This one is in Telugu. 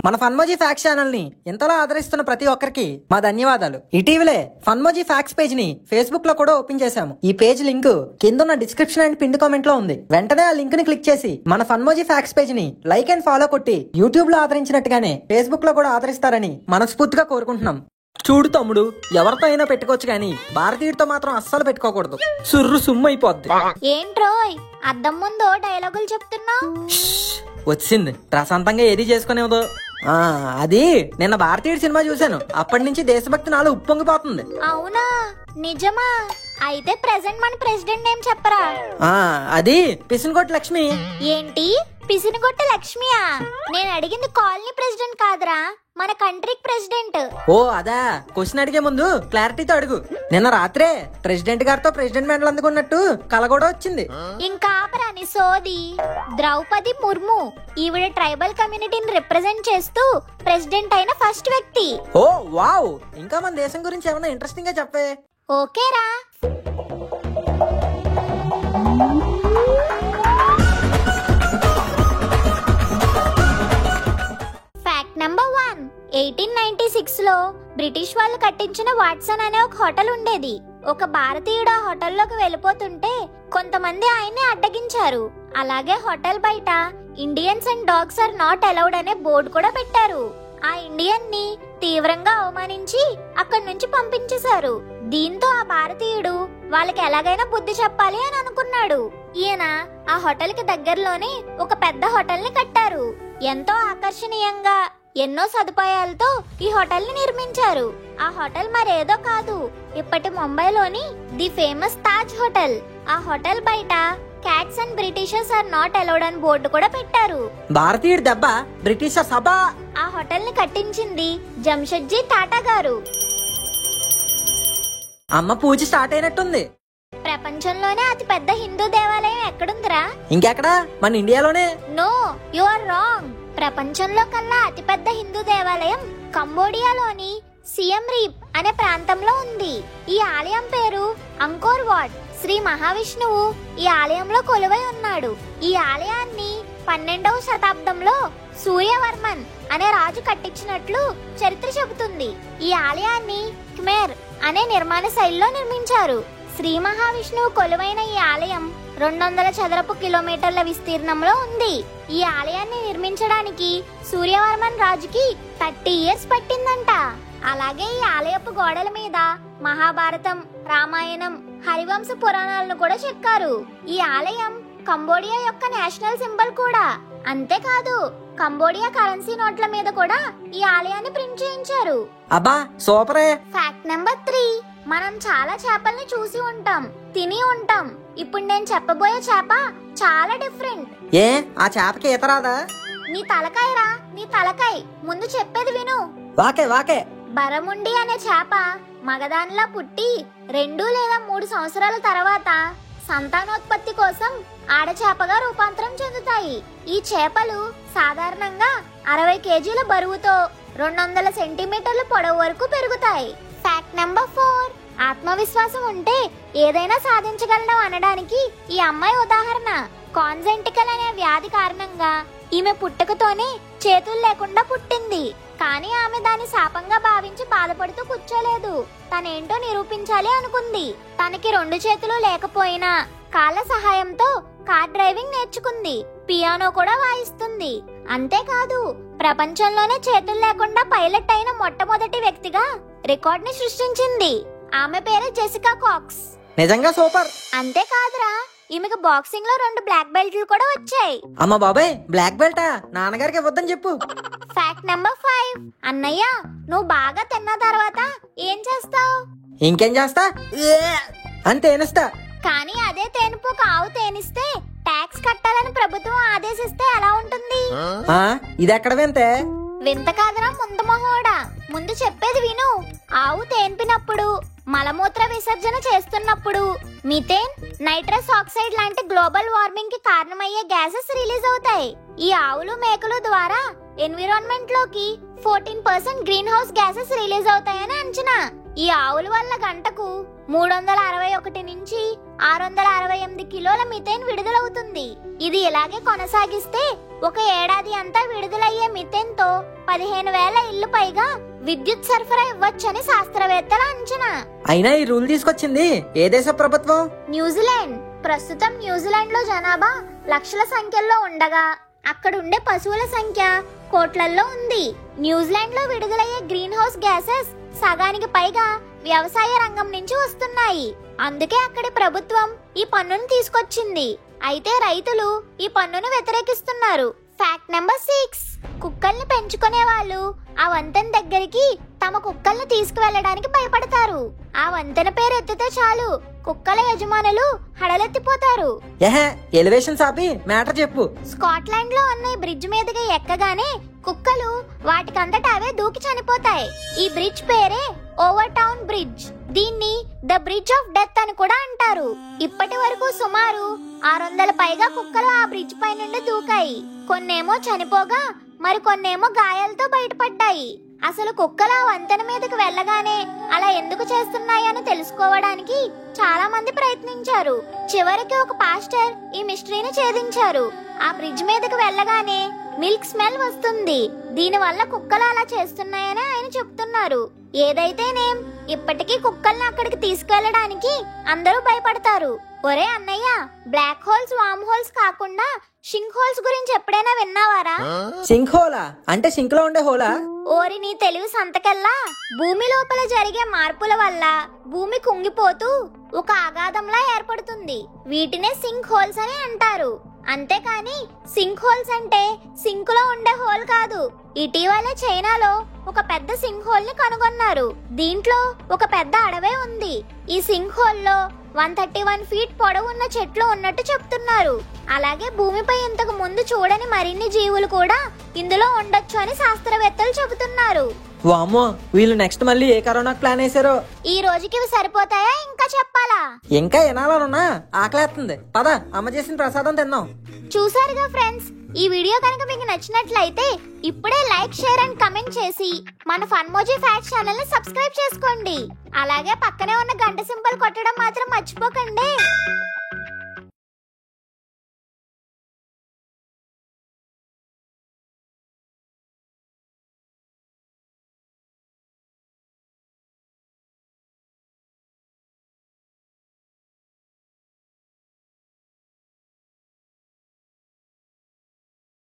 మన ఫన్మోజీ ఫ్యాక్స్ ఛానల్ ని ఎంతలా ఆదరిస్తున్న ప్రతి ఒక్కరికి మా ధన్యవాదాలు. ఇటీవలే ఫన్మోజీ ఫ్యాక్స్ పేజ్ ని ఫేస్బుక్ లో కూడా ఓపెన్ చేశాము. ఈ పేజ్ లింక్ కింద డిస్క్రిప్షన్ అండ్ పిన్ కామెంట్ లో ఉంది. వెంటనే ఆ లింక్ ని క్లిక్ చేసి మన ఫన్మోజీ ఫ్యాక్స్ పేజ్ ని లైక్ అండ్ ఫాలో కొట్టి యూట్యూబ్ లో ఆదరించినట్టుగానే ఫేస్బుక్ లో కూడా ఆదరిస్తారని మనస్ఫూర్తిగా కోరుకుంటున్నాం. చూడు తమ్ముడు, ఎవరితో అయినా పెట్టుకోవచ్చు కానీ భారతీయుడితో మాత్రం అస్సలు పెట్టుకోకూడదు. సుర్రు సుమ్ము అయిపోద్ది. ఏంట్రోయ్ అద్దం ముందు డైలాగులు చెప్తున్నావు? వచ్చింది ప్రశాంతంగా ఏది చేసుకునేదో. అది నిన్న భారతీయుడు సినిమా చూశాను. అప్పటి నుంచి దేశభక్తి నాలో ఉప్పొంగిపోతుంది. అవునా, నిజమా? అయితే ప్రెసెంట్ మన ప్రెసిడెంట్ నేమ్ చెప్పరా? అది పిసినగొట్టు లక్ష్మి. ఏంటి పిసినగొట్టు లక్ష్మియా? నేను అడిగింది కాలనీ ప్రెసిడెంట్ కాదురా, మన కంట్రీకి ప్రెసిడెంట్. ఓ అదా, క్వశ్చన్ అడిగే ముందు క్లారిటీతో అడుగు. నిన్న రాత్రే ప్రెసిడెంట్ గారితో ప్రెసిడెంట్ మెడల్ అందుకున్నట్టు కల కూడా వచ్చింది. ఇంకా ఆపరాని సోది. ద్రౌపది ముర్ము ఈవిడ ట్రైబల్ కమ్యూనిటీని రిప్రజెంట్ చేస్తూ ప్రెసిడెంట్ అయిన ఫస్ట్ వ్యక్తి. ఓ వావ్, ఇంకా మన దేశం గురించి ఏమైనా ఇంట్రెస్టింగ్ గా చెప్పే. ఓకేరా. Fact number 1. 1896 లో బ్రిటిష్ వాళ్ళు కట్టించిన వాట్సన్ అనే ఒక హోటల్ ఉండేది. ఒక భారతీయుడు ఆ హోటల్లోకి వెళ్ళిపోతుంటే కొంతమంది ఆయన్ని అడ్డగించారు. అలాగే హోటల్ బయట Indians and dogs are not allowed అనే బోర్డు కూడా పెట్టారు. ఆ ఇండియన్ ని తీవ్రంగా అవమానించి అక్కడి నుంచి పంపించేశారు. దీంతో ఆ భారతీయుడు వాళ్ళకి ఎలాగైనా బుద్ధి చెప్పాలి అని అనుకున్నాడు. ఈయన ఆ హోటల్ కి దగ్గరలోనే ఒక పెద్ద హోటల్ ని కట్టారు. ఎంతో ఆకర్షణీయంగా ఎన్నో సదుపాయాలతో ఈ హోటల్ ని నిర్మించారు. ఆ హోటల్ మరేదో కాదు, ఇప్పటి ముంబైలోని ది ఫేమస్ తాజ్ హోటల్. ఆ హోటల్ బయట cats and Britishers are not allowed అని బోర్డు కూడా పెట్టారు. భారతీయుడు దెబ్బ బ్రిటిషర్ సభ. ఆ హోటల్ ని కట్టించింది జంషెడ్జీ టాటా గారు. అమ్మ పూజ స్టార్ట్ అయినట్టుంది. ప్రపంచంలోనే అతి పెద్ద హిందూ దేవాలయం ఎక్కడుందిరా? ఇంకెక్కడా, మన ఇండియాలోనే. No, you are wrong. ప్రపంచంలో కల్లా అతిపెద్ద హిందూ దేవాలయం కంబోడియాలోని సియం రీప్ అనే ప్రాంతంలో ఉంది. ఈ ఆలయం పేరు అంకోర్ వాట్. శ్రీ మహావిష్ణువు ఈ ఆలయంలో కొలువై ఉన్నాడు. ఈ ఆలయాన్ని 12వ శతాబ్దంలో సూర్యవర్మన్ అనే రాజు కట్టించినట్లు చరిత్ర చెబుతుంది. ఈ ఆలయాన్ని ఖమేర్ అనే నిర్మాణ శైలిలో నిర్మించారు. శ్రీ మహావిష్ణువు కొలువైన ఈ ఆలయం 200 చదరపు కిలోమీటర్ల విస్తీర్ణంలో ఉంది. ఈ ఆలయాన్ని నిర్మించడానికి సూర్యవర్మన్ రాజుకి 30 ఇయర్స్ పట్టిందంట. అలాగే ఈ ఆలయపు గోడల మీద మహాభారతం, రామాయణం, హరివంశ పురాణాలను కూడా చెక్కారు. ఈ ఆలయం కంబోడియా యొక్క నేషనల్ సింబల్ కూడా. అంతేకాదు కంబోడియా కరెన్సీ నోట్ల మీద కూడా ఈ ఆలయాన్ని ప్రింట్ చేయించారు. అబ్బా సూపరే. Fact number 3. మనం చాలా చేపల్ని చూసి ఉంటాం, తిని ఉంటాం. ఇప్పుడు నేను చెప్పబోయే చేప చాలా డిఫరెంట్. ఏ ఆ చేపకి ఈత రాదా? నీ తలకాయరా, నీ తలకాయ. ముందు చెప్పేది విను. వాకే వాకే. బరముండి అనే చేప మగదానిలా పుట్టి 2 లేదా 3 సంవత్సరాల తర్వాత సంతానోత్పత్తి కోసం ఆడచేపగా రూపాంతరం చెందుతాయి. ఈ చేపలు సాధారణంగా 60 కేజీల బరువుతో 200 సెంటీమీటర్ల పొడవు వరకు పెరుగుతాయి. Fact number 4. ఆత్మవిశ్వాసం ఉంటే ఏదైనా సాధించగలడం అనడానికి ఈ అమ్మాయి ఉదాహరణ. కాన్జెంటికల్ అనే వ్యాధి కారణంగా ఈమె పుట్టుకతోనే చేతులు లేకుండా పుట్టింది. కానీ ఆమె దాన్ని శాపంగా భావించి బాధపడుతూ కూర్చోలేదు. తనేంటో నిరూపించాలి అనుకుంది. తనకి 2 చేతులు లేకపోయినా కాళ్ళ సహాయంతో కార్ డ్రైవింగ్ నేర్చుకుంది. పియానో కూడా వాయిస్తుంది. అంతేకాదు ప్రపంచంలోనే చేతులు లేకుండా పైలట్ అయిన మొట్టమొదటి వ్యక్తిగా రికార్డ్ ని సృష్టించింది. ఆమె పేరు జెసికా కాక్స్. నిజంగా సూపర్. అంతేకాదురా, ఈమెకు బాక్సింగ్ లో 2 బ్లాక్ బెల్ట్లు కూడా వచ్చాయి. అమ్మ బాబాయ్, బ్లాక్ బెల్టా? నాన్నగారికి ఇవ్వద్దని చెప్పు. Fact number 5. అన్నయ్య, నువ్వు బాగా తిన్న తర్వాత ఏం చేస్తావు? ఇంకేం చేస్తా, అంతే ఏనిస్తా. కానీ అదే తేనుపుకు ఆవు తేనిస్తే ట్యాక్స్ కట్టాలని ప్రభుత్వం ఆదేశిస్తే ఎలా ఉంటుంది? ఇది ఎక్కడ వింతే? వింత కాదురా ముందు మొహోడా. ముందు చెప్పేది విను. ఆవు తేన్పినప్పుడు, మలమూత్ర విసర్జన చేస్తున్నప్పుడు మిథేన్, నైట్రస్ ఆక్సైడ్ లాంటి గ్లోబల్ వార్మింగ్ కి కారణమయ్యే గ్యాసెస్ రిలీజ్ అవుతాయి. ఈ ఆవులు మేకలు ద్వారా ఎన్విరాన్మెంట్ లోకి 14% గ్రీన్ హౌస్ గ్యాసెస్ రిలీజ్ అవుతాయని అంచనా. ఈ ఆవుల వల్ల గంటకు 361 నుంచి 668 కిలోల మిథేన్ విడుదలవుతుంది. ఇది ఇలాగే కొనసాగిస్తే ఒక ఏడాది అంతా విడుదలయ్యే మిథేన్ తో 15,000 ఇళ్లు పైగా విద్యుత్ సరఫరా ఇవ్వొచ్చని శాస్త్రవేత్తల అంచనా. అయినా ఈ రూల్ తీసుకొచ్చింది ఏ దేశ ప్రభుత్వం? న్యూజిలాండ్. ప్రస్తుతం న్యూజిలాండ్ లో జనాభా లక్షల సంఖ్యలో ఉండగా అక్కడుండే పశువుల సంఖ్య కోట్లల్లో ఉంది. న్యూజిలాండ్ లో విడుదలయ్యే గ్రీన్ హౌస్ గ్యాసెస్ సగానికి పైగా వ్యవసాయ రంగం నుంచి వస్తున్నాయి. అందుకే అక్కడి ప్రభుత్వం ఈ పన్నును తీసుకొచ్చింది. అయితే రైతులు ఈ పన్నును వ్యతిరేకిస్తున్నారు. Fact number 6. కుక్కల్ని పెంచుకునే వాళ్ళు ఆ వంతెన దగ్గరికి తమ కుక్కల్ని తీసుకువెళ్ళడానికి భయపడతారు. ఆ వంతెన పేరు ఎత్తితే చాలు కుక్కల యజమానులు హడలెత్తిపోతారు. ఎలివేషన్ ఆపి మ్యాటర్ చెప్పు. స్కాట్లాండ్ లో ఉన్న ఈ బ్రిడ్జ్ మీదుగా ఎక్కగానే కుక్కలు వాటికంతటా అవే దూకి చనిపోతాయి. ఈ బ్రిడ్జ్ పేరే ఓవర్ టౌన్ బ్రిడ్జ్. దీన్ని ద బ్రిడ్జ్ ఆఫ్ డెత్ అని కూడా అంటారు. ఇప్పటి వరకు సుమారు 600 పైగా కుక్కలు ఆ బ్రిడ్జ్ పై నుండి దూకాయి. కొన్నేమో చనిపోగా మరి కొన్నేమో గాయాలతో బయటపడ్డాయి. అసలు కుక్కలు ఆ వంతెన మీదకి వెళ్ళగానే అలా ఎందుకు చేస్తున్నాయని తెలుసుకోవడానికి చాలా మంది ప్రయత్నించారు. చివరికి ఒక పాస్టర్ ఈ మిస్టరీని ఛేదించారు. ఆ బ్రిడ్జ్ మీదకి వెళ్ళగానే మిల్క్ స్మెల్ వస్తుంది. దీని వల్ల కుక్కలు అలా చేస్తున్నాయని ఆయన చెప్తున్నారు. ఏదైతేనేం ఇప్పటికీ కుక్కల్ని అక్కడికి తీసుకెళ్లడానికి అందరూ భయపడతారు. ఒరే అన్నయ్య, బ్లాక్ హోల్స్, వామ్ హోల్స్ కాకుండా షింక్ హోల్స్ గురించి ఎప్పుడైనా విన్నావారా? సింక్ హోలా అంటే సింక్ లో ఉండే హోలా? ఓరి నీ తెలివి సంతకెల్లా. భూమి లోపల జరిగే మార్పుల వల్ల భూమి కుంగిపోతూ ఒక అగాధంలా ఏర్పడుతుంది. వీటినే సింక్ హోల్స్ అని అంటారు. అంతేకాని సింక్ హోల్స్ అంటే సింక్ లో ఉండే హోల్ కాదు. ఇటీవల చైనాలో ఒక పెద్ద సింక్ హోల్ ని కనుగొన్నారు. దీంట్లో ఒక పెద్ద అడవే ఉంది. ఈ సింక్ హోల్ లో 131 ఫీట్ పొడవున్న చెట్లు ఉన్నట్టు చెప్తున్నారు. అలాగే భూమిపై ఇంతకు ముందు చూడని మరిన్ని జీవులు కూడా ఇందులో ఉండొచ్చు అని శాస్త్రవేత్తలు చెబుతున్నారు. వామ్మో, వీళ్ళు నెక్స్ట్ మళ్ళీ ఏ కరోనా ప్లాన్ వేసారో. ఈ రోజుకి ఇవి సరిపోతాయా ఇంకా చెప్పాలా? ఇంకా ఎనాలనున్నా ఆకలేస్తుంది. పద, అమ్మ చేసిన ప్రసాదం తిందాం. చూసారుగా ఫ్రెండ్స్, ఈ వీడియో కనుక మీకు నచ్చినట్లయితే ఇప్పుడే లైక్, షేర్ అండ్ కమెంట్ చేసి మన ఫన్మోజీ ఫ్యాక్ట్స్ ఛానల్ ని సబ్స్క్రైబ్ చేసుకోండి. అలాగే పక్కనే ఉన్న గంట సింబల్ కొట్టడం మాత్రం మర్చిపోకండి.